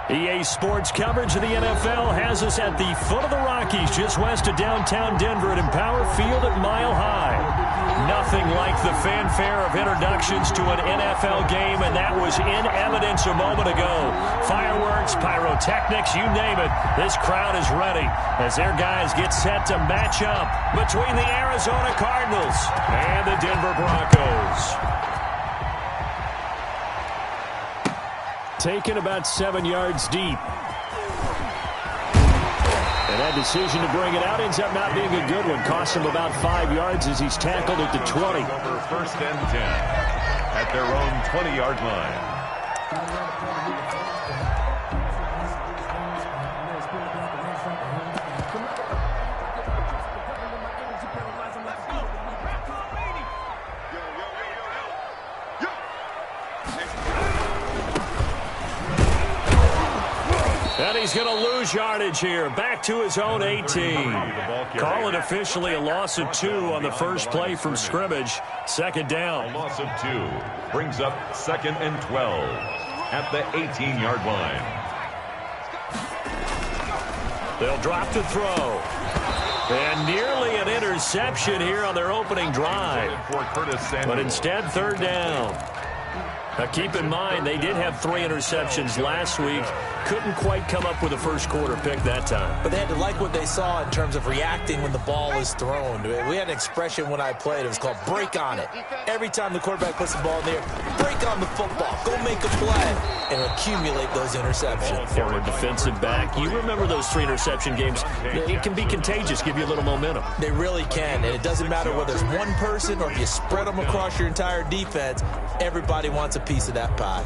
EA Sports coverage of the NFL has us at the foot of the Rockies, just west of downtown Denver at Empower Field at Mile High. Nothing like the fanfare of introductions to an NFL game, and that was in evidence a moment ago. Fireworks, pyrotechnics, you name it. This crowd is ready as their guys get set to match up between the Arizona Cardinals and the Denver Broncos. Taken about 7 yards deep. And that decision to bring it out ends up not being a good one. Costs him about 5 yards as he's tackled at the 20. First and 10 at their own 20-yard line. And he's going to lose yardage here. Back to his own 18. Call it officially a loss of 2 on the first play from scrimmage. Second down. A loss of 2 brings up 2nd and 12 at the 18-yard line. They'll drop to throw. And nearly an interception here on their opening drive. But instead, third down. Now keep in mind, they did have 3 interceptions last week. Couldn't quite come up with a first quarter pick that time. But they had to like what they saw in terms of reacting when the ball is thrown. We had an expression when I played. It was called break on it. Every time the quarterback puts the ball in the air, break on the football. Go make a play and accumulate those interceptions. Former defensive back. You remember those 3 interception games. It can be contagious, give you a little momentum. They really can, and it doesn't matter whether it's one person or if you spread them across your entire defense. Everybody wants a piece of that pie.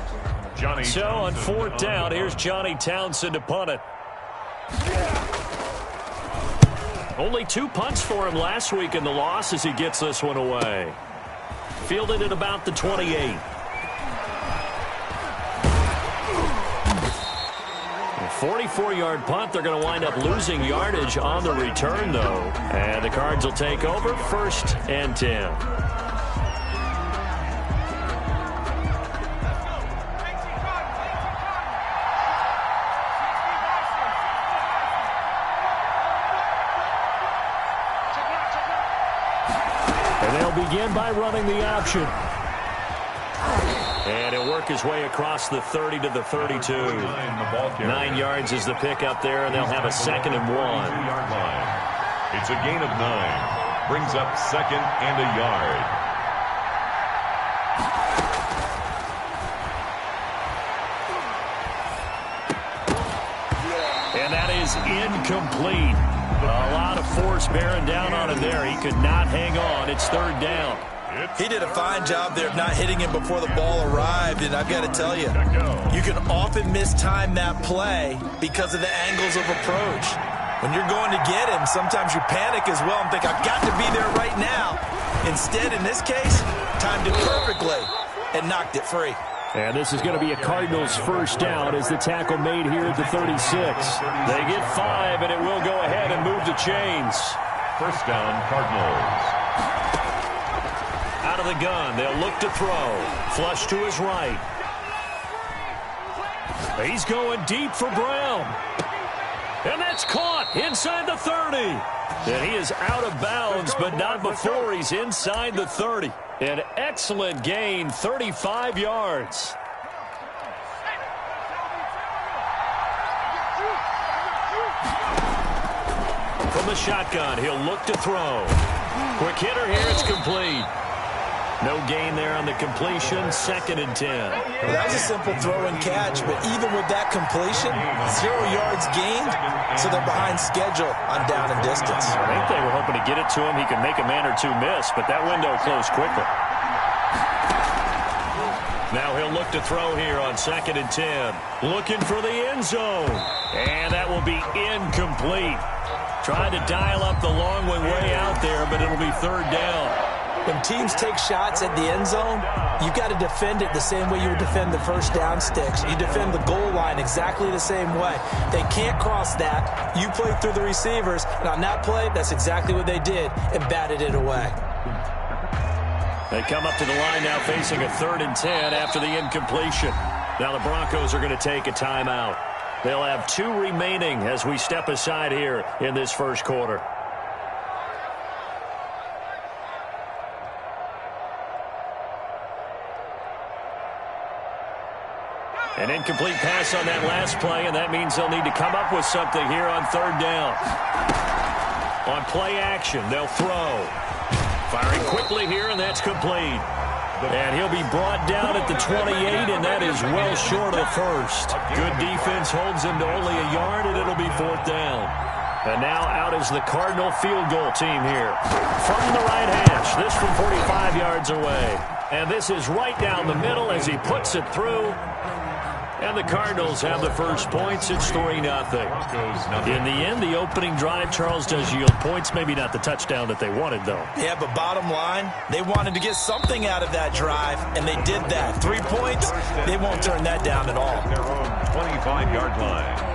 So on 4th down, here's Johnny Townsend to punt it. Only 2 punts for him last week in the loss as he gets this one away. Fielded at about the 28. A 44-yard punt. They're going to wind up losing yardage on the return, though. And the Cards will take over 1st and 10. Begin by running the option. And he'll work his way across the 30 to the 32. 9 yards is the pickup there, and they'll have a 2nd and 1. It's a gain of 9. Brings up 2nd and a yard. And that is incomplete. A lot of force bearing down on him there. He could not hang on. It's 3rd down. He did a fine job there of not hitting him before the ball arrived, and I've got to tell you, you can often mistime that play because of the angles of approach. When you're going to get him, sometimes you panic as well and think, I've got to be there right now. Instead, in this case, timed it perfectly and knocked it free. And this is going to be a Cardinals first down as the tackle made here at the 36. They get 5, and it will go ahead and move the chains. First down, Cardinals. Out of the gun, they'll look to throw. Flush to his right. He's going deep for Brown. And that's caught inside the 30. And he is out of bounds, but not before he's inside the 30. An excellent gain, 35 yards. From the shotgun, he'll look to throw. Quick hitter here, it's complete. No gain there on the completion, 2nd and 10. Well, that was a simple throw and catch, but even with that completion, 0 yards gained, so they're behind schedule on down and distance. I think they were hoping to get it to him. He could make a man or 2 miss, but that window closed quickly. Now he'll look to throw here on 2nd and 10. Looking for the end zone. And that will be incomplete. Trying to dial up the long one way out there, but it'll be 3rd down. When teams take shots at the end zone, you've got to defend it the same way you would defend the first down sticks. You defend the goal line exactly the same way. They can't cross that. You play through the receivers, and on that play, that's exactly what they did and batted it away. They come up to the line now facing a 3rd and 10 after the incompletion. Now the Broncos are going to take a timeout. They'll have 2 remaining as we step aside here in this first quarter. An incomplete pass on that last play, and that means they'll need to come up with something here on 3rd down. On play action, they'll throw. Firing quickly here, and that's complete. And he'll be brought down at the 28, and that is well short of the first. Good defense holds him to only a yard, and it'll be 4th down. And now out is the Cardinal field goal team here. From the right hash, this from 45 yards away. And this is right down the middle as he puts it through. And the Cardinals have the first points. It's 3-0. In the end, the opening drive, Charles, does yield points. Maybe not the touchdown that they wanted, though. Yeah, but bottom line, they wanted to get something out of that drive, and they did that. 3 points, they won't turn that down at all. Their own 25-yard line.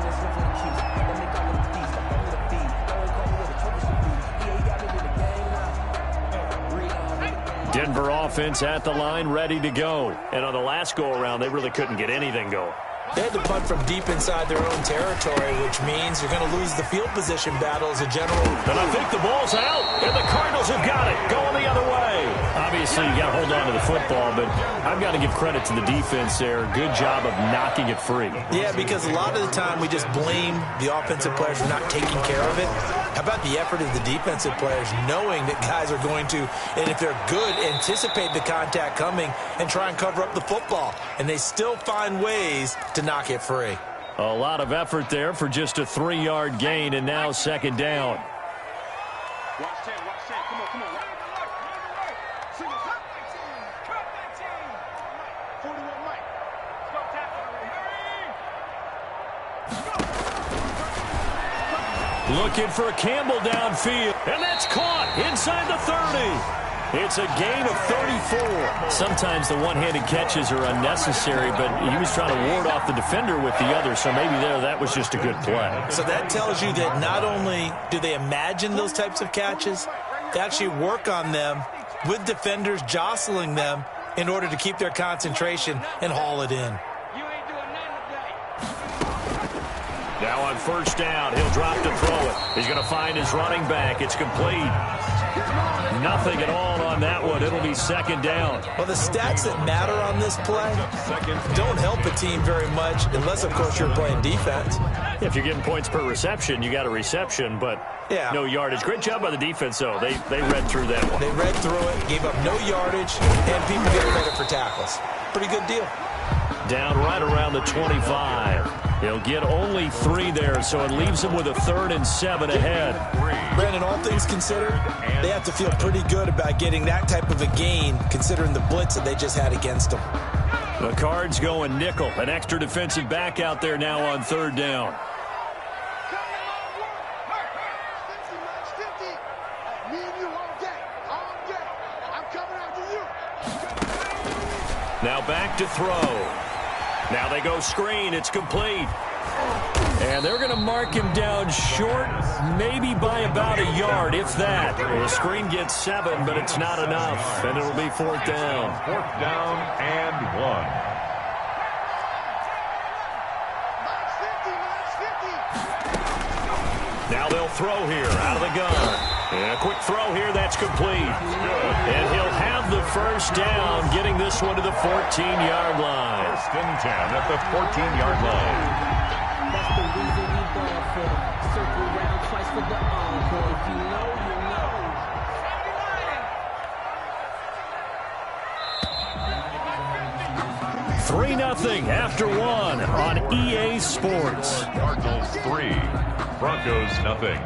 Denver offense at the line, ready to go. And on the last go-around, they really couldn't get anything going. They had to punt from deep inside their own territory, which means you're going to lose the field position battle as a general. And I think the ball's out, and the Cardinals have got it, going the other way. Obviously, you got to hold on to the football, but I've got to give credit to the defense there. Good job of knocking it free. Yeah, because a lot of the time we just blame the offensive players for not taking care of it. How about the effort of the defensive players, knowing that guys are going to, and if they're good, anticipate the contact coming and try and cover up the football. And they still find ways to knock it free. A lot of effort there for just a 3-yard gain, and now 2nd down. Watch 10, watch 10. Come on, come on. Single top 19. 41 Mike. Stop tackling. Looking for Campbell downfield, and that's caught inside the 30. It's a gain of 34. Sometimes the one-handed catches are unnecessary, but he was trying to ward off the defender with the other, so maybe that was just a good play. So that tells you that not only do they imagine those types of catches, they actually work on them with defenders jostling them in order to keep their concentration and haul it in. Now on 1st down, he'll drop to throw it. He's going to find his running back. It's complete. Nothing at all on that one. It'll be 2nd down. Well, the stats that matter on this play don't help a team very much unless, of course, you're playing defense. If you're getting points per reception, you got a reception, but no yardage. Great job by the defense, though. They read through that one. They read through it, gave up no yardage, and people get credit for tackles. Pretty good deal. Down right around the 25. He'll get only 3 there, so it leaves him with a 3rd and 7 ahead. Brandon, all things considered, they have to feel pretty good about getting that type of a gain, considering the blitz that they just had against them. The Cards going nickel. An extra defensive back out there now on 3rd down. Now back to throw. Now they go screen. It's complete. And they're going to mark him down short, maybe by about a yard, if that. Well, the screen gets 7, but it's not enough, and it'll be 4th down. 4th down and 1. Now they'll throw here out of the gun. And a quick throw here, that's complete. And he'll have the 1st down, getting this one to the 14-yard line. 1st and 10 at the 14-yard line. That's the reason we ball for them. Circle around twice for the encore. If you know, you know. 3-0 after 1 on EA Sports. Cardinals 3, Broncos 0.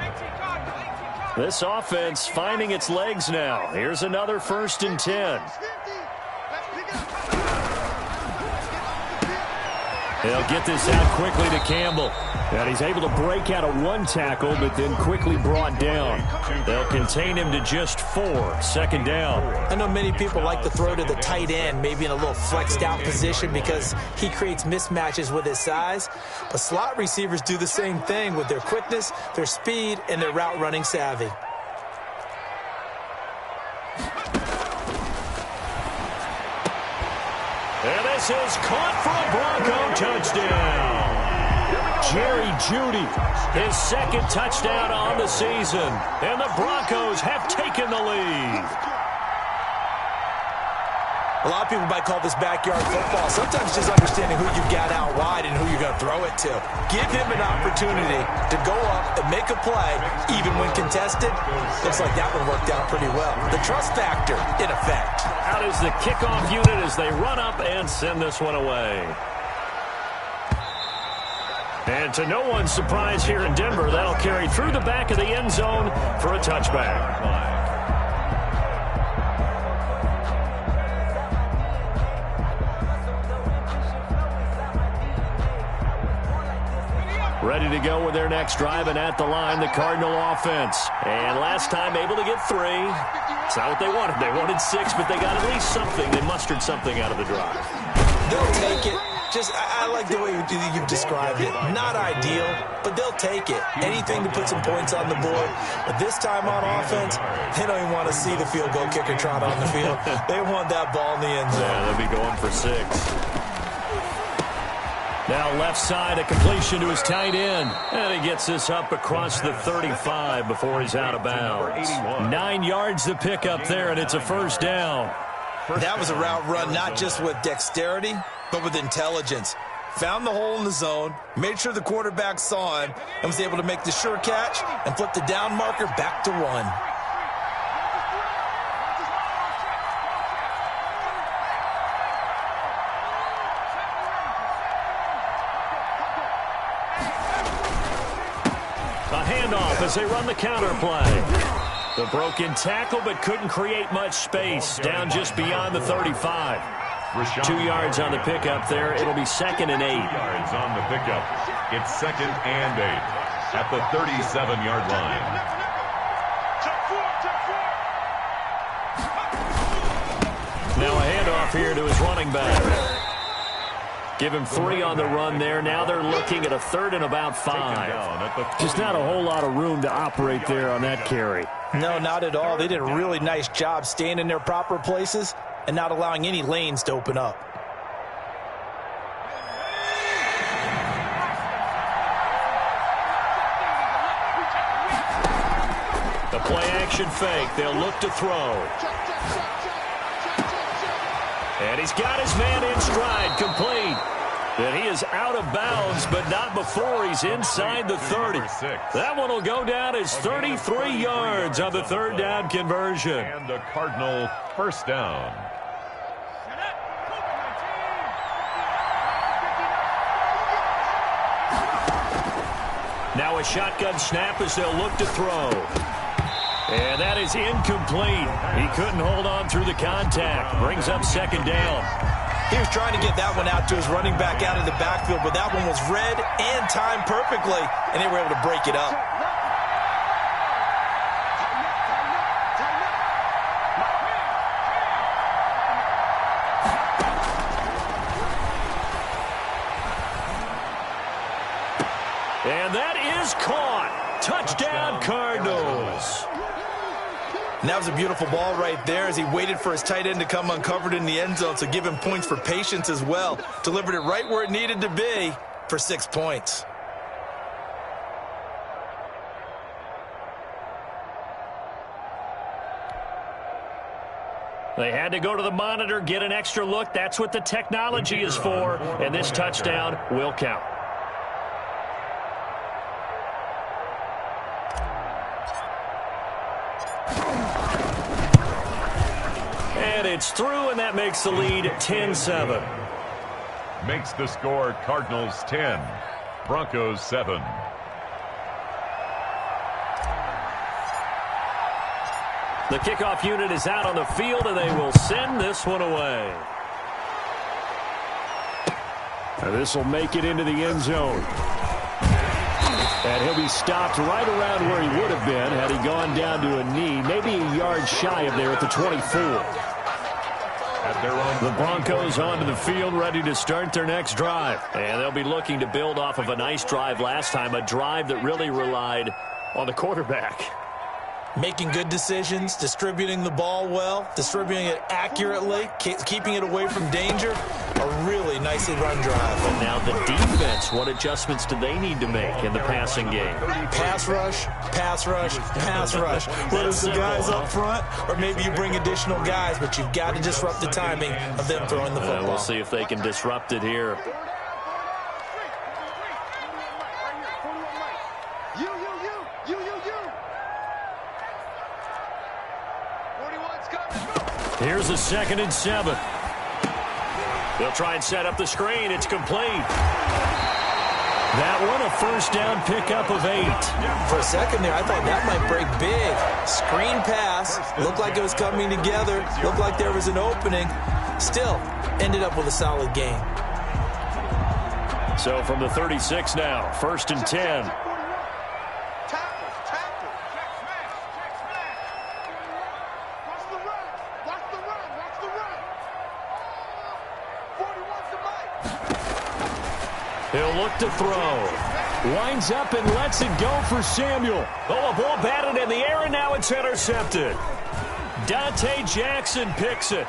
This offense finding its legs now. Here's another 1st and 10. They'll get this out quickly to Campbell. And he's able to break out of 1 tackle, but then quickly brought down. They'll contain him to just 4. 2nd down. I know many people like to throw to the tight end, maybe in a little flexed out position because he creates mismatches with his size. But slot receivers do the same thing with their quickness, their speed, and their route running savvy. And this is caught for a Bronco touchdown. Jerry Jeudy, his second touchdown on the season. And the Broncos have taken the lead. A lot of people might call this backyard football. Sometimes just understanding who you've got out wide and who you're going to throw it to. Give him an opportunity to go up and make a play, even when contested. Looks like that one worked out pretty well. The trust factor, in effect. Out is the kickoff unit as they run up and send this one away. And to no one's surprise here in Denver, that'll carry through the back of the end zone for a touchback. Ready to go with their next drive, and at the line, the Cardinal offense. And last time able to get 3. It's not what they wanted. They wanted 6, but they got at least something. They mustered something out of the drive. They'll take it. I like the way you've described it. Not ideal, but they'll take it. Anything to put some points on the board. But this time on offense, they don't even want to see the field goal kicker trot on the field. They want that ball in the end zone. Yeah, they'll be going for 6. Now left side, a completion to his tight end. And he gets this up across the 35 before he's out of bounds. 9 yards to pick up there, and it's a first down. That was a route run not just with dexterity, but with intelligence. Found the hole in the zone, made sure the quarterback saw him, and was able to make the sure catch and flip the down marker back to 1. As they run the counter play. The broken tackle, but couldn't create much space. Down just beyond the 35. 2 yards on the pickup there. It'll be 2nd and 8. 2 yards on the pickup. It's 2nd and 8 at the 37-yard line. Now a handoff here to his running back. Give him 3 on the run there. Now they're looking at a 3rd and about 5. Just not a whole lot of room to operate there on that carry. No, not at all. They did a really nice job staying in their proper places and not allowing any lanes to open up. The play-action fake. They'll look to throw. And he's got his man in stride, complete. And he is out of bounds, but not before he's inside the 30. That one will go down as 33 yards on the 3rd down conversion. And the Cardinal first down. Now a shotgun snap as they'll look to throw. And that is incomplete. He couldn't hold on through the contact. Brings up 2nd down. He was trying to get that one out to his running back out of the backfield, but that one was read and timed perfectly, and they were able to break it up. And that is caught. Touchdown, Cardinals. And that was a beautiful ball right there as he waited for his tight end to come uncovered in the end zone, so give him points for patience as well. Delivered it right where it needed to be for 6 points. They had to go to the monitor, get an extra look. That's what the technology is for, and this touchdown will count. And it's through, and that makes the lead 10-7. Makes the score Cardinals 10, Broncos 7. The kickoff unit is out on the field, and they will send this one away. And this will make it into the end zone. And he'll be stopped right around where he would have been had he gone down to a knee, maybe a yard shy of there at the 24. The Broncos onto the field, ready to start their next drive. And they'll be looking to build off of a nice drive last time, a drive that really relied on the quarterback. Making good decisions, distributing the ball well, distributing it accurately, keeping it away from danger. A really nicely run drive. And now the defense, what adjustments do they need to make in the passing game? Pass rush, pass rush, pass rush. Whether it's the guys up front or maybe you bring additional guys, but you've got to disrupt the timing of them throwing the football. We'll see if they can disrupt it here. Here's a 2nd and 7. They'll try and set up the screen. It's complete. That one, a first down pickup of 8. For a second there, I thought that might break big. Screen pass. Looked like it was coming together. Looked like there was an opening. Still, ended up with a solid game. So from the 36 now, 1st and 10. He'll look to throw. Winds up and lets it go for Samuel. Oh, a ball batted in the air, and now it's intercepted. Dante Jackson picks it.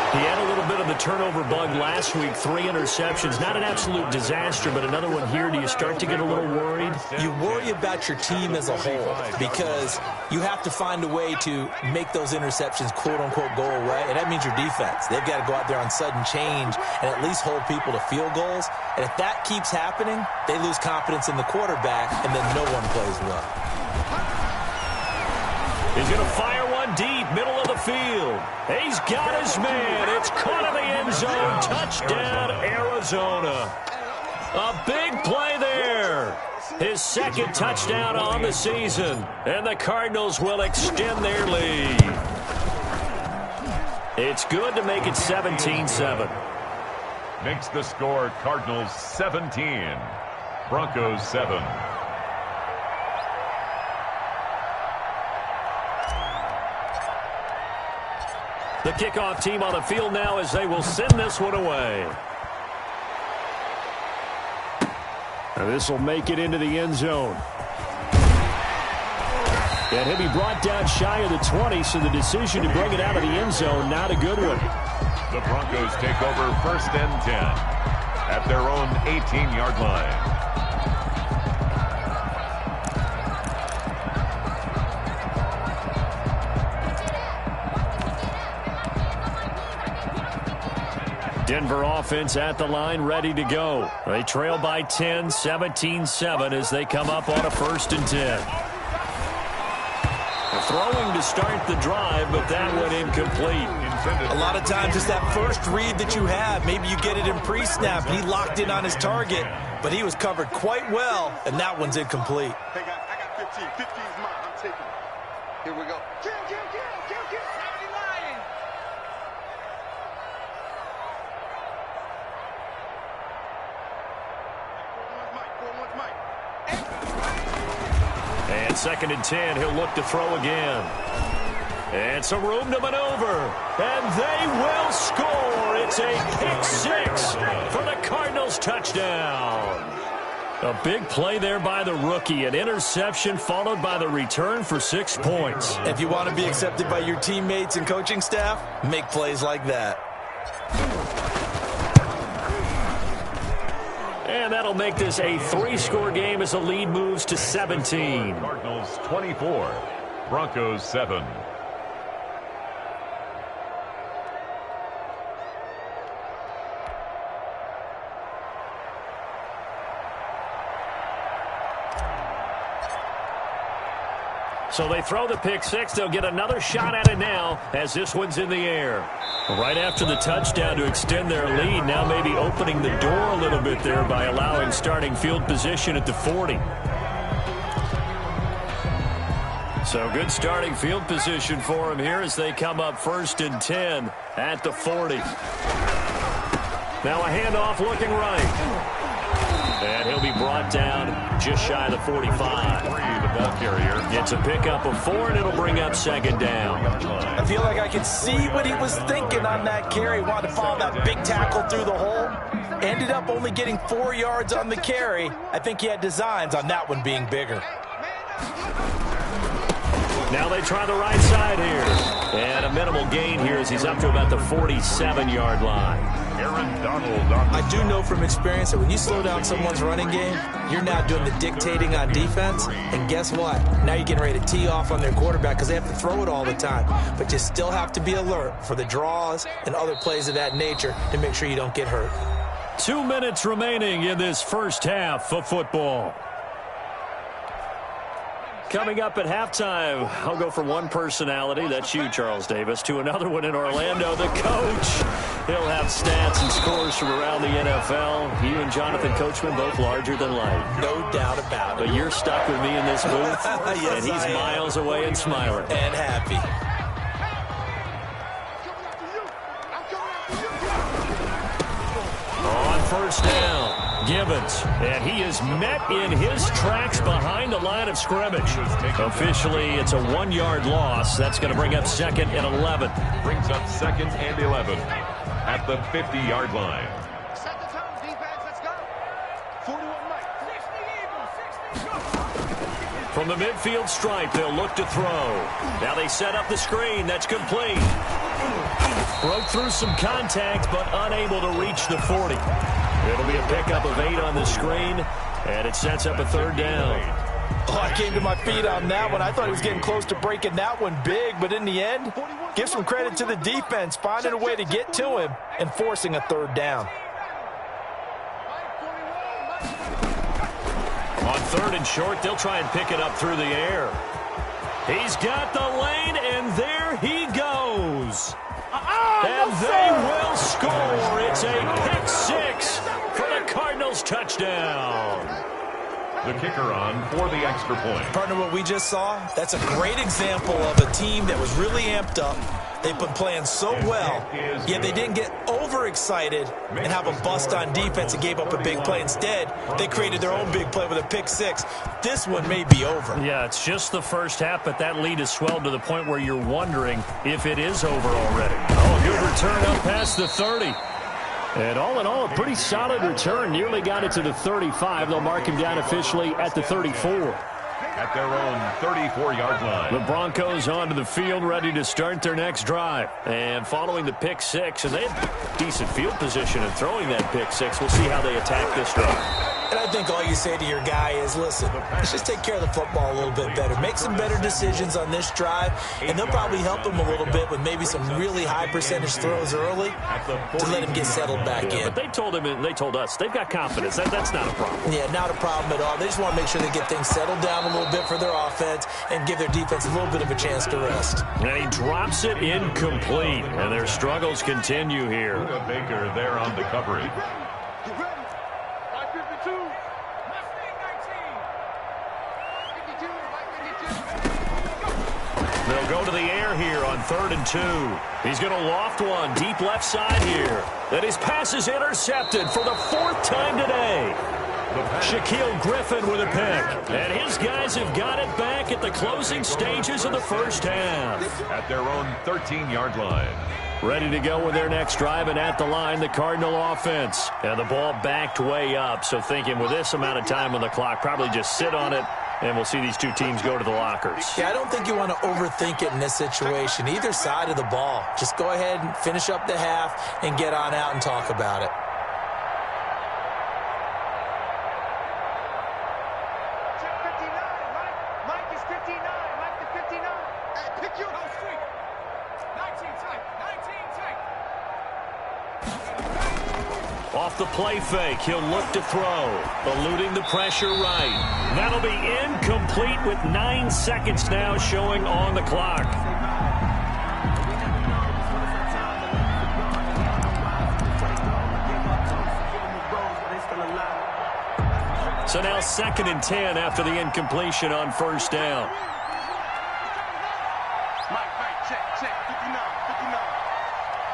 He had a little bit of the turnover bug last week, 3 interceptions. Not an absolute disaster, but another one here. Do you start to get a little worried? You worry about your team as a whole because you have to find a way to make those interceptions, quote-unquote, go away, and that means your defense. They've got to go out there on sudden change and at least hold people to field goals. And if that keeps happening, they lose confidence in the quarterback, and then no one plays well. He's going to fire one deep, middle of the field. He's got his man. It's caught in the end zone. Touchdown, Arizona. A big play there. His 2nd touchdown on the season. And the Cardinals will extend their lead. It's good to make it 17-7. Makes the score Cardinals 17, Broncos 7. The kickoff team on the field now as they will send this one away. And this will make it into the end zone. And he'll be brought down shy of the 20, so the decision to bring it out of the end zone, not a good one. The Broncos take over 1st and 10 at their own 18-yard line. Denver offense at the line, ready to go. They trail by 10, 17-7 as they come up on a 1st and 10. Throwing to start the drive, but that went incomplete. A lot of times it's that first read that you have. Maybe you get it in pre-snap, and he locked in on his target, but he was covered quite well, and that one's incomplete. Hey, guys, I got 15. 15 is mine. I'm taking it. Here we go. Kill. Already lying. And 2nd and 10, he'll look to throw again. And some room to maneuver. And they will score. It's a pick-6 for the Cardinals touchdown. A big play there by the rookie. An interception followed by the return for 6 points. If you want to be accepted by your teammates and coaching staff, make plays like that. And that'll make this a 3-score game as the lead moves to 17. Cardinals 24, Broncos 7. So they throw the pick-6. They'll get another shot at it now as this one's in the air. Right after the touchdown to extend their lead, now maybe opening the door a little bit there by allowing starting field position at the 40. So good starting field position for him here as they come up 1st and 10 at the 40. Now a handoff looking right. And he'll be brought down just shy of the 45. The ball carrier. It's a pickup of 4, and it'll bring up 2nd down. I feel like I could see what he was thinking on that carry. Wanted to follow that big tackle through the hole. Ended up only getting 4 yards on the carry. I think he had designs on that one being bigger. Now they try the right side here. And a minimal gain here as he's up to about the 47-yard line. I do know from experience that when you slow down someone's running game, you're now doing the dictating on defense. And guess what? Now you're getting ready to tee off on their quarterback because they have to throw it all the time. But you still have to be alert for the draws and other plays of that nature to make sure you don't get hurt. 2 minutes remaining in this first half of football. Coming up at halftime, I'll go from one personality, that's you, Charles Davis, to another one in Orlando, the coach. He'll have stats and scores from around the NFL. You and Jonathan Coachman, both larger than life. No doubt about it. But you're stuck with me in this booth, yes, and he's miles away and smiling. And happy. On first down. Gibbons, and he is met in his tracks behind the line of scrimmage. Officially, it's a 1-yard loss. That's going to bring up 2nd and 11. Brings up 2nd and 11 at the 50-yard line. Set the tone, defense. Let's go. 41 Mike. From the midfield stripe, they'll look to throw. Now they set up the screen. That's complete. Broke through some contact, but unable to reach the 40. It'll be a pickup of 8 on the screen, and it sets up a 3rd down. Oh, I came to my feet on that one. I thought he was getting close to breaking that one big, but in the end, give some credit to the defense, finding a way to get to him and forcing a 3rd down. On 3rd and short, they'll try and pick it up through the air. He's got the lane, and there he goes. And they will score. It's a pick 6 for the Cardinals touchdown. The kicker on for the extra point. Partner, what we just saw, that's a great example of a team that was really amped up. They've been playing so well, yet they didn't get overexcited and have a bust on defense and gave up a big play. Instead, they created their own big play with a pick 6. This one may be over. Yeah, it's just the first half, but that lead has swelled to the point where you're wondering if it is over already. Oh, good return up past the 30. And all in all, a pretty solid return. Nearly got it to the 35. They'll mark him down officially at the 34. At their own 34-yard line. The Broncos onto the field, ready to start their next drive. And following the pick 6, and they have decent field position in throwing that pick 6. We'll see how they attack this drive. And I think all you say to your guy is, listen, let's just take care of the football a little bit better. Make some better decisions on this drive, and they'll probably help him a little bit with maybe some really high percentage throws early to let him get settled back in. But they told him, and they told us, they've got confidence. That's not a problem. Yeah, not a problem at all. They just want to make sure they get things settled down a little bit for their offense and give their defense a little bit of a chance to rest. And he drops it incomplete, and their struggles continue here. Baker there on the coverage. They'll go to the air here on 3rd and 2. He's going to loft one deep left side here. Then his pass is intercepted for the 4th time today. Shaquille Griffin with a pick. And his guys have got it back at the closing stages of the first half. At their own 13-yard line. Ready to go with their next drive, and at the line, the Cardinal offense. And the ball backed way up, so thinking with this amount of time on the clock, probably just sit on it, and we'll see these two teams go to the lockers. Yeah, I don't think you want to overthink it in this situation, either side of the ball. Just go ahead and finish up the half and get on out and talk about it. Off the play fake, he'll look to throw, eluding the pressure right. That'll be incomplete with 9 seconds now showing on the clock. So now 2nd and 10 after the incompletion on first down. Check, 59.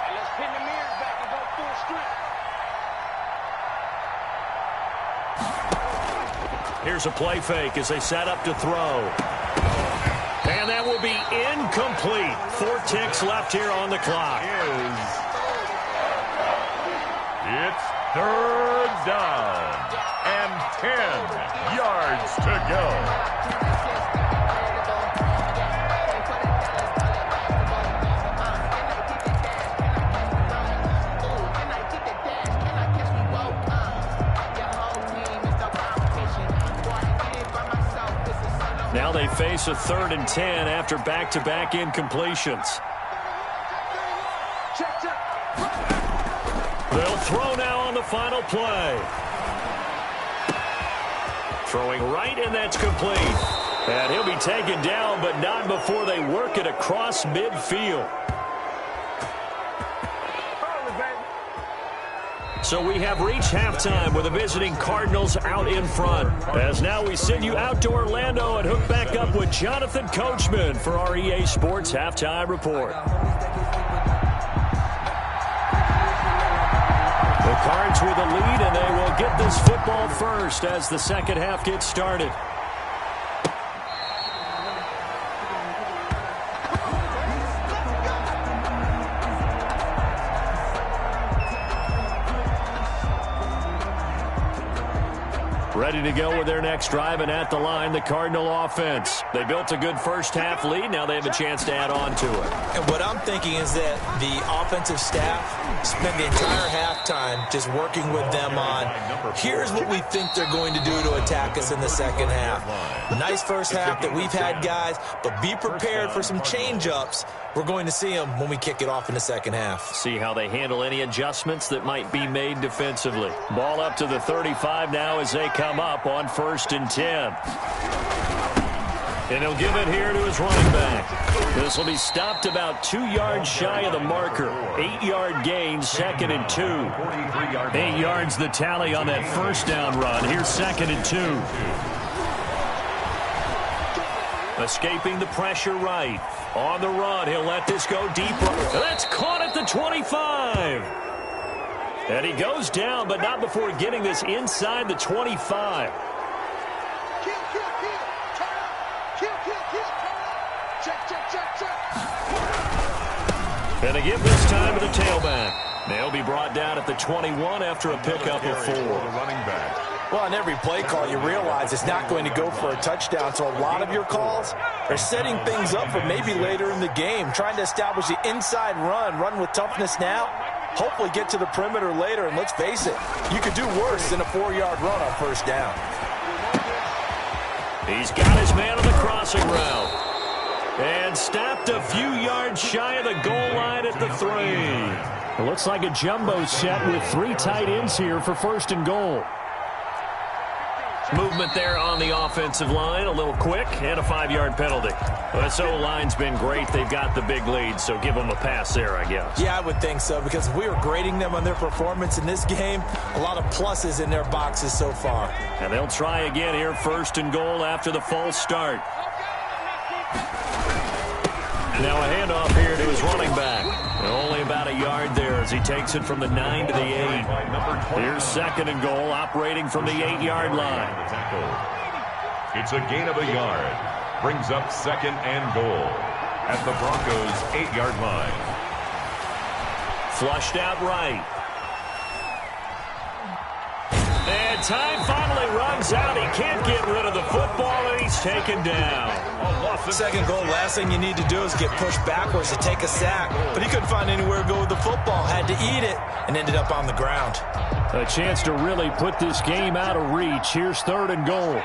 And let's pin the mirrors back and go full strip. Here's a play fake as they set up to throw. And that will be incomplete. 4 ticks left here on the clock. It's 3rd down and 10 yards to go. Now they face a 3rd and 10 after back-to-back incompletions. They'll throw now on the final play. Throwing right, and that's complete. And he'll be taken down, but not before they work it across midfield. So we have reached halftime with the visiting Cardinals out in front. As now we send you out to Orlando and hook back up with Jonathan Coachman for our EA Sports Halftime Report. The Cards with a lead, and they will get this football first as the second half gets started. Ready to go with their next drive, and at the line, the Cardinal offense. They built a good first half lead. Now they have a chance to add on to it. And what I'm thinking is that the offensive staff spent the entire halftime just working with them on, here's what we think they're going to do to attack us in the second half. Nice first half that we've had, guys, but be prepared for some change-ups. We're going to see them when we kick it off in the second half. See how they handle any adjustments that might be made defensively. Ball up to the 35 now as they come up on 1st and 10. And he'll give it here to his running back. This will be stopped about 2 yards shy of the marker. 8-yard gain, 2nd and 2. 8 yards the tally on that first down run. Here's 2nd and 2. Escaping the pressure right. On the run, he'll let this go deeper. That's caught at the 25. And he goes down, but not before getting this inside the 25. And a give this time to the tailback. They'll be brought down at the 21 after a pickup of 4. Well, on every play call, you realize it's not going to go for a touchdown. So a lot of your calls are setting things up for maybe later in the game, trying to establish the inside run with toughness now, hopefully get to the perimeter later. And let's face it, you could do worse than a 4-yard run on first down. He's got his man on the crossing route. And stopped a few yards shy of the goal line at the 3. It looks like a jumbo set with 3 tight ends here for 1st and goal. Movement there on the offensive line, a little quick, and a 5-yard penalty. This O-line's been great. They've got the big lead, so give them a pass there, I guess. Yeah, I would think so, because if we were grading them on their performance in this game, a lot of pluses in their boxes so far. And they'll try again here, 1st and goal after the false start. Now a handoff here to his running back. Only about a yard there as he takes it from the 9 to the 8. Here's 2nd and goal, operating from the 8-yard line. It's a gain of a yard. Brings up 2nd and goal at the Broncos' 8-yard line. Flushed out right. And time finally runs out. He can't get rid of the football, and he's taken down. 2nd goal, last thing you need to do is get pushed backwards to take a sack. But he couldn't find anywhere to go with the football. Had to eat it and ended up on the ground. A chance to really put this game out of reach. Here's 3rd and goal.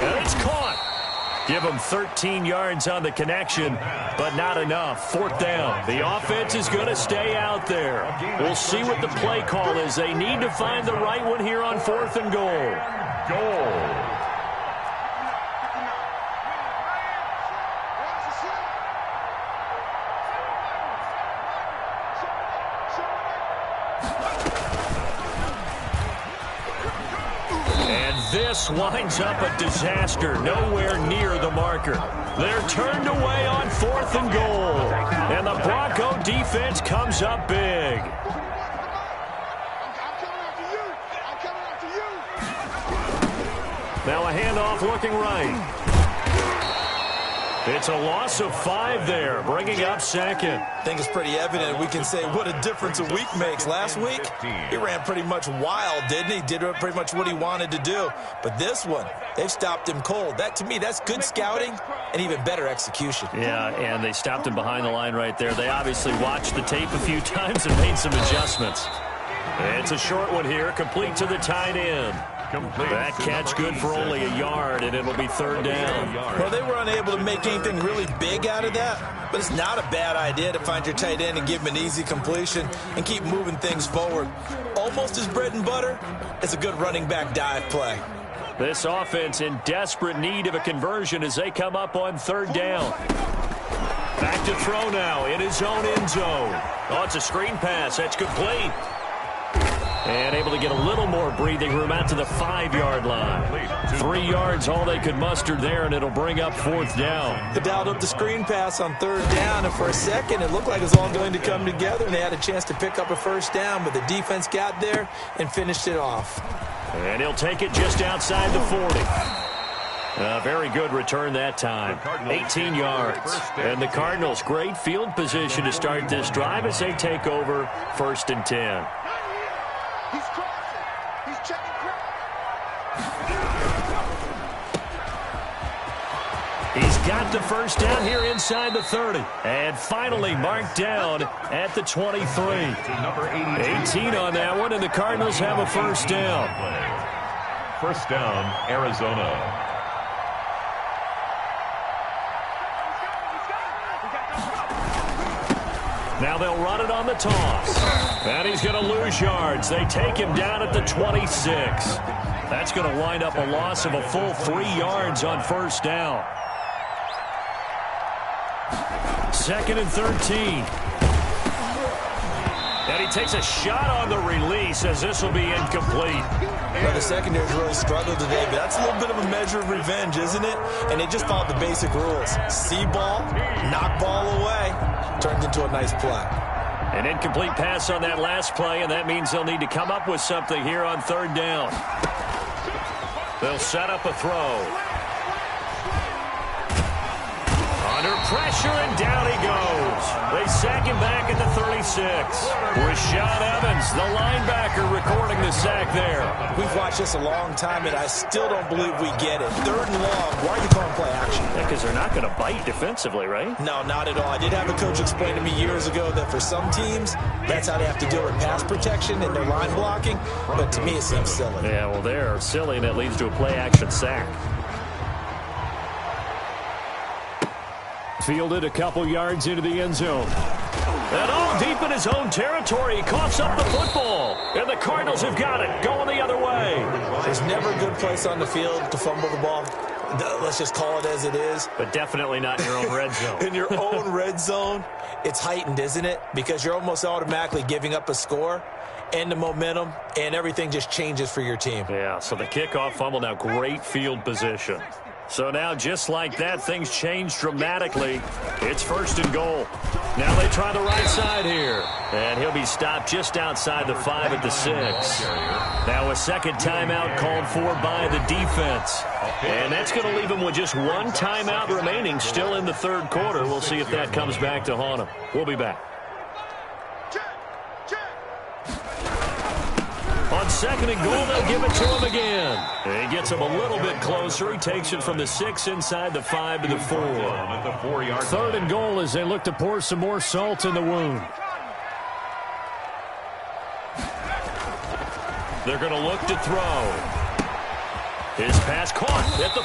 And it's caught. Give them 13 yards on the connection, but not enough. 4th down. The offense is going to stay out there. We'll see what the play call is. They need to find the right one here on 4th and goal. This winds up a disaster, nowhere near the marker. They're turned away on 4th and goal, and the Bronco defense comes up big. Now a handoff looking right. It's a loss of 5 there, bringing up 2nd. I think it's pretty evident. We can say what a difference a week makes. Last week, he ran pretty much wild, didn't he? Did pretty much what he wanted to do. But this one, they've stopped him cold. That, to me, that's good scouting and even better execution. Yeah, and they stopped him behind the line right there. They obviously watched the tape a few times and made some adjustments. It's a short one here, complete to the tight end. That catch good for only a yard, and it'll be third down. Well, they were unable to make anything really big out of that, but it's not a bad idea to find your tight end and give him an easy completion and keep moving things forward. Almost his bread and butter. It's a good running back dive play. This offense in desperate need of a conversion as they come up on third down. Back to throw now in his own end zone. Oh, it's a screen pass. That's complete. And able to get a little more breathing room out to the 5-yard line. 3 yards, all they could muster there, and it'll bring up fourth down. They dialed up the screen pass on third down, and for a second, it looked like it was all going to come together, and they had a chance to pick up a first down, but the defense got there and finished it off. And he'll take it just outside the 40. Very good return that time. 18 yards. And the Cardinals, great field position to start this drive as they take over first and 10. He's crossing. He's checking cross. He's got the first down here inside the 30. And finally marked down at the 23. 18 on that one, and the Cardinals have a first down. First down, Arizona. Now they'll run it on the toss. And he's going to lose yards. They take him down at the 26. That's going to wind up a loss of a full 3 yards on first down. Second and 13. And he takes a shot on the release as this will be incomplete. Well, the secondary's really struggled today, but that's a little bit of a measure of revenge, isn't it? And they just followed the basic rules. See ball, knock ball away. Turned into a nice play. An incomplete pass on that last play, and that means they'll need to come up with something here on third down. They'll set up a throw. Under pressure, and down he goes. They sack him back at the 36. Rashad Evans, the linebacker, recording the sack there. We've watched this a long time, and I still don't believe we get it. Third and long, why are you calling play action? Yeah, because they're not going to bite defensively, right? No, not at all. I did have a coach explain to me years ago that for some teams, that's how they have to deal with pass protection and their line blocking. But to me, it seems silly. Yeah, well, they're silly, and that leads to a play-action sack. Fielded a couple yards into the end zone. And all deep in his own territory, he coughs up the football. And the Cardinals have got it, going the other way. There's never a good place on the field to fumble the ball. Let's just call it as it is. But definitely not in your own red zone. In your own red zone, it's heightened, isn't it? Because you're almost automatically giving up a score and the momentum, and everything just changes for your team. Yeah, so the kickoff fumble, now great field position. So now, just like that, things change dramatically. It's first and goal. Now they try the right side here. And he'll be stopped just outside the 5 at the 6. Now a second timeout called for by the defense. And that's going to leave him with just one timeout remaining still in the third quarter. We'll see if that comes back to haunt him. We'll be back. On second and goal, they'll give it to him again. And he gets him a little bit closer. He takes it from the 6 inside the 5 to the 4. Third and goal as they look to pour some more salt in the wound. They're going to look to throw. His pass caught at the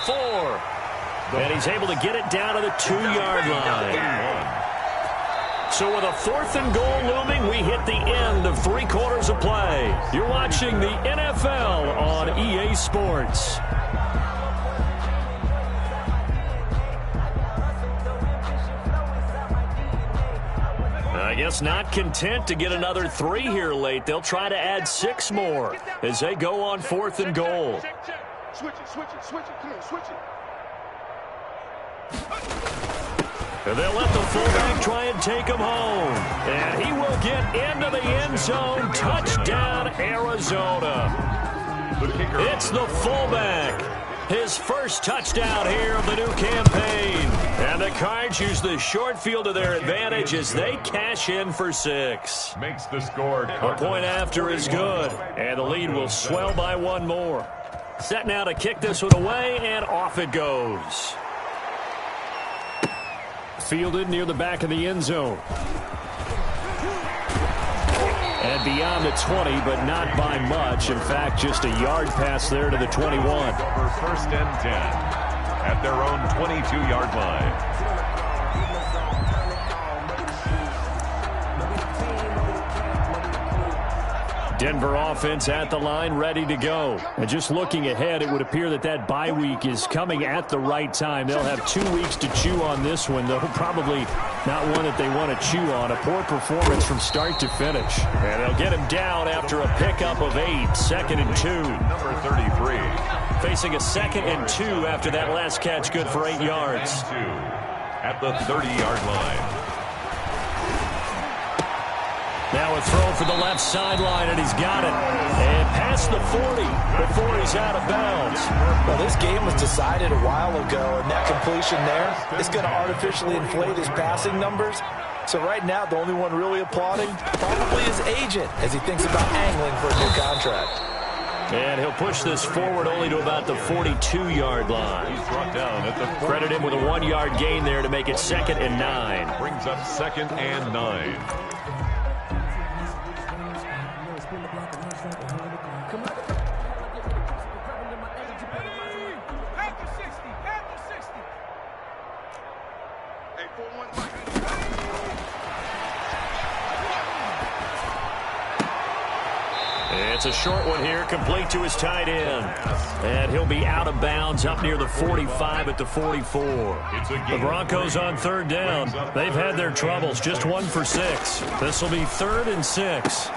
4. And he's able to get it down to the 2-yard line. So with a fourth and goal looming, we hit the end of 3 quarters of play. You're watching the NFL on EA Sports. I guess not content to get another 3 here late. They'll try to add 6 more as they go on fourth and goal. Switch it. Come on, switch it. And they'll let the fullback try and take him home. And he will get into the end zone. Touchdown, Arizona. It's the fullback. His first touchdown here of the new campaign. And the Cards use the short field to their advantage as they cash in for 6. Makes the score. A point after is good. And the lead will swell by 1 more. Set now to kick this one away, and off it goes. Fielded near the back of the end zone. And beyond the 20, but not by much. In fact, just a yard pass there to the 21. Over first and 10 at their own 22-yard line. Denver offense at the line, ready to go. And just looking ahead, it would appear that that bye week is coming at the right time. They'll have 2 weeks to chew on this one, though probably not one that they want to chew on. A poor performance from start to finish. And they'll get him down after a pickup of 8, 2nd and 2. Number 33. Facing a 2nd and 2 after that last catch, good for 8 yards. At the 30-yard line. Now a throw for the left sideline, and he's got it. And past the 40 before he's out of bounds. Well, this game was decided a while ago, and that completion there is going to artificially inflate his passing numbers. So right now, the only one really applauding probably his agent as he thinks about angling for a new contract. And he'll push this forward only to about the 42-yard line. He's brought down at the Credit him with a 1-yard gain there to make it 2nd and 9. Brings up 2nd and 9. It's a short one here, complete to his tight end. And he'll be out of bounds up near the 45 at the 44. The Broncos on 3rd down. They've had their troubles, just 1 for 6. This will be 3rd and 6.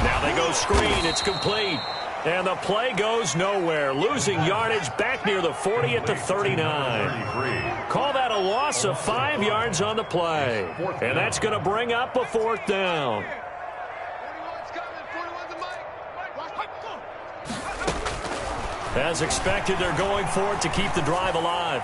Now they go screen, it's complete. And the play goes nowhere. Losing yardage back near the 40 at the 39. Call that a loss of 5 yards on the play. And that's going to bring up a 4th down. As expected, they're going for it to keep the drive alive.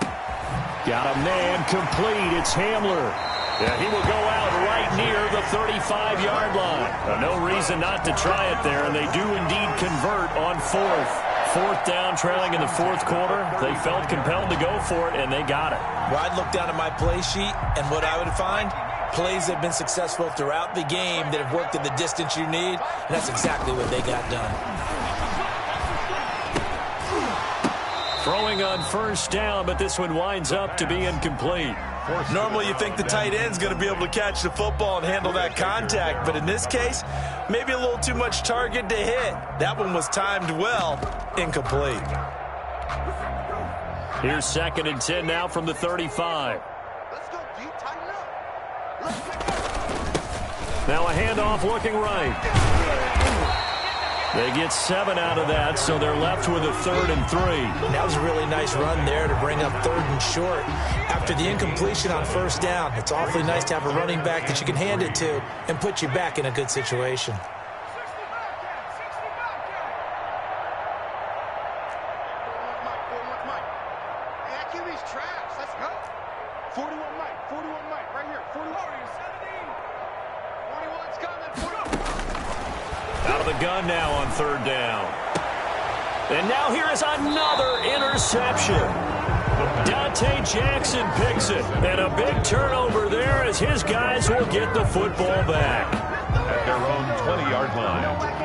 Got a man complete. It's Hamler. Yeah, he will go out right near the 35-yard line. No reason not to try it there, and they do indeed convert on 4th. 4th down, trailing in the 4th quarter. They felt compelled to go for it, and they got it. Well, I'd look down at my play sheet, and what I would find, plays that have been successful throughout the game that have worked in the distance you need, and that's exactly what they got done. Throwing on 1st down, but this one winds up to be incomplete. Normally you think the tight end's going to be able to catch the football and handle that contact, but in this case, maybe a little too much target to hit. That one was timed well, incomplete. Here's 2nd and 10 now from the 35. Let's go, D. Tighten up. Now a handoff looking right. They get 7 out of that, so they're left with a 3rd and 3. That was a really nice run there to bring up 3rd and short. After the incompletion on 1st down, it's awfully nice to have a running back that you can hand it to and put you back in a good situation. Out of the gun now on 3rd down. And now here is another interception. Dante Jackson picks it. And a big turnover there as his guys will get the football back. At their own 20-yard line.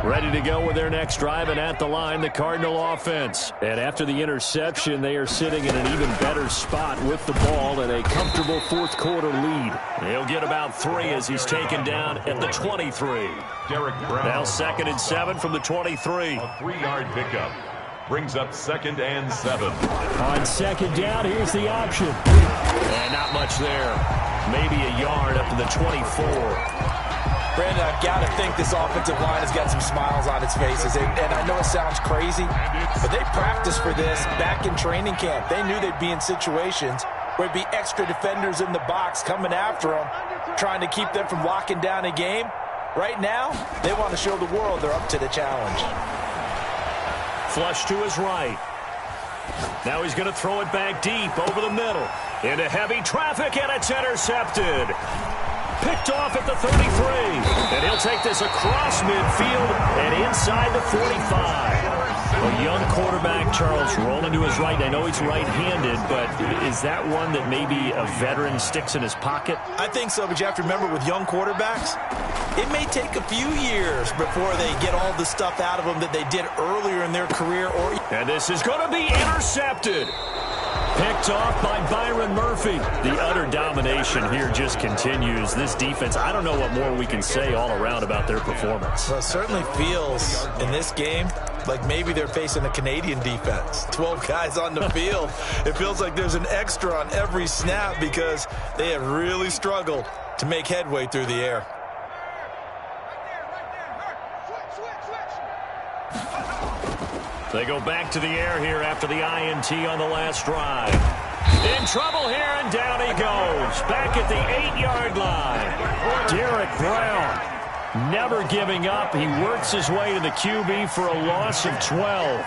Ready to go with their next drive, and at the line, the Cardinal offense. And after the interception, they are sitting in an even better spot with the ball and a comfortable 4th quarter lead. He'll get about 3 as he's taken down at the 23. Derek Brown. Now 2nd and 7 from the 23. A 3-yard pickup. Brings up 2nd and 7. On 2nd down, here's the option. And not much there. Maybe a yard up to the 24. Brandon, I've got to think this offensive line has got some smiles on its faces. And I know it sounds crazy, but they practiced for this back in training camp. They knew they'd be in situations where it'd be extra defenders in the box coming after them, trying to keep them from locking down a game. Right now, they want to show the world they're up to the challenge. Flush to his right. Now he's going to throw it back deep over the middle. Into heavy traffic, and it's intercepted. Picked off at the 33. And he'll take this across midfield and inside the 45. A young quarterback, Charles, rolling to his right. I know he's right-handed, but is that one that maybe a veteran sticks in his pocket? I think so, but you have to remember with young quarterbacks, it may take a few years before they get all the stuff out of them that they did earlier in their career. And this is going to be intercepted. Picked off by Byron Murphy. The utter domination here just continues. This defense, I don't know what more we can say all around about their performance. Well, it certainly feels in this game like maybe they're facing a Canadian defense. 12 guys on the field. It feels like there's an extra on every snap because they have really struggled to make headway through the air. They go back to the air here after the INT on the last drive. In trouble here, and down he goes. Back at the 8-yard line. Derek Brown never giving up. He works his way to the QB for a loss of 12.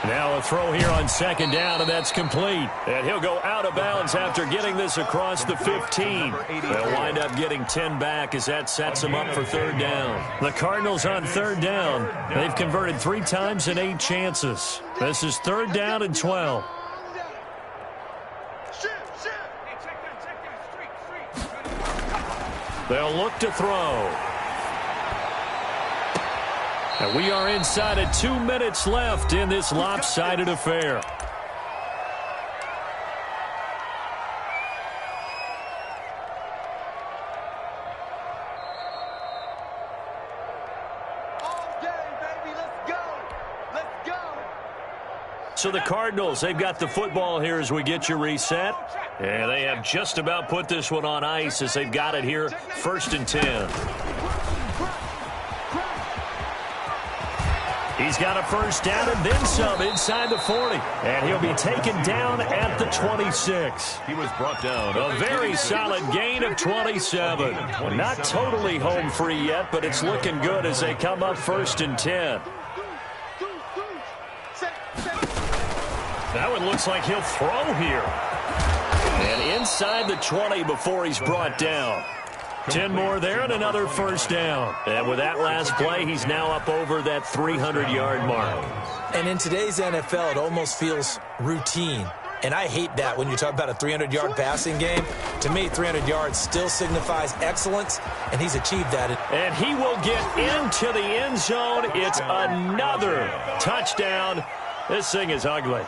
Now a throw here on second down, and that's complete. And he'll go out of bounds after getting this across the 15. They'll wind up getting 10 back as that sets them up for third down. The Cardinals on third down. They've converted 3 times in 8 chances. This is third down and 12. They'll look to throw. And we are inside of 2 minutes left in this lopsided affair. All day, baby. Let's go. Let's go. So the Cardinals, they've got the football here as we get you reset. And they have just about put this one on ice as they've got it here, 1st and 10. He's got a first down and then some inside the 40. And he'll be taken down at the 26. He was brought down. A very solid gain of 27. Not totally home free yet, but it's looking good as they come up 1st and 10. That one looks like he'll throw here. And inside the 20 before he's brought down. 10 more there and another first down. And with that last play, he's now up over that 300-yard mark. And in today's NFL, it almost feels routine. And I hate that when you talk about a 300-yard passing game. To me, 300 yards still signifies excellence, and he's achieved that. And he will get into the end zone. It's another touchdown. This thing is ugly.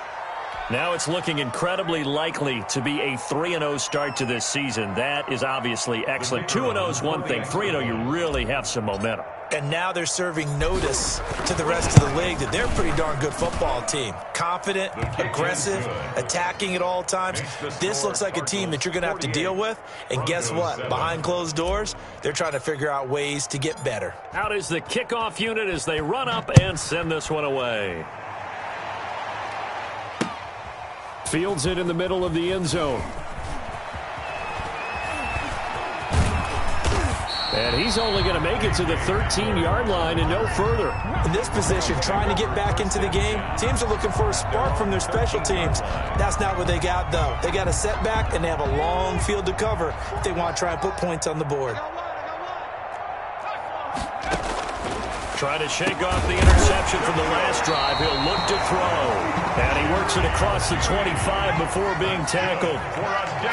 Now it's looking incredibly likely to be a 3-0 start to this season. That is obviously excellent. 2-0 is one thing. 3-0, you really have some momentum. And now they're serving notice to the rest of the league that they're a pretty darn good football team. Confident, aggressive, attacking at all times. This looks like a team that you're going to have to deal with. And guess what? Behind closed doors, they're trying to figure out ways to get better. Out is the kickoff unit as they run up and send this one away. Fields it in the middle of the end zone. And he's only going to make it to the 13-yard line and no further. In this position, trying to get back into the game, teams are looking for a spark from their special teams. That's not what they got, though. They got a setback, and they have a long field to cover if they want to try and put points on the board. Trying to shake off the interception from the last drive. He'll look to throw. And he works it across the 25 before being tackled.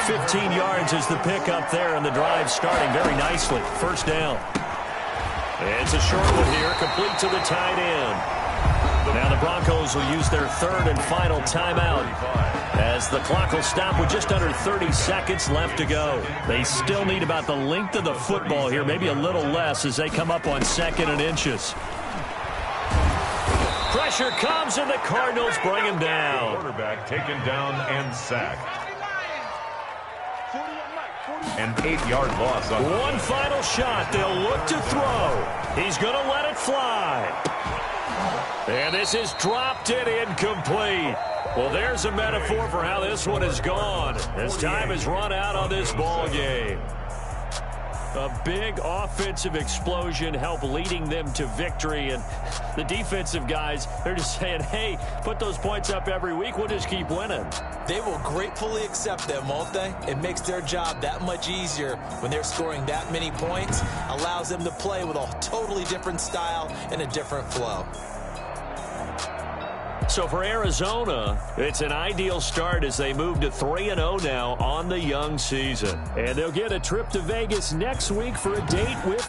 15 yards is the pickup there, and the drive starting very nicely. First down. It's a short one here, complete to the tight end. Now the Broncos will use their 3rd and final timeout as the clock will stop with just under 30 seconds left to go. They still need about the length of the football here, maybe a little less as they come up on 2nd and inches. Pressure comes, and the Cardinals bring him down. Quarterback taken down and sacked. An 8-yard loss. One final shot. They'll look to throw. He's going to let it fly. And this is dropped and incomplete. Well, there's a metaphor for how this one has gone as time has run out on this ball game. A big offensive explosion helped leading them to victory. And the defensive guys, they're just saying, hey, put those points up every week. We'll just keep winning. They will gratefully accept them, won't they? It makes their job that much easier when they're scoring that many points. Allows them to play with a totally different style and a different flow. So for Arizona, it's an ideal start as they move to 3-0 now on the young season. And they'll get a trip to Vegas next week for a date with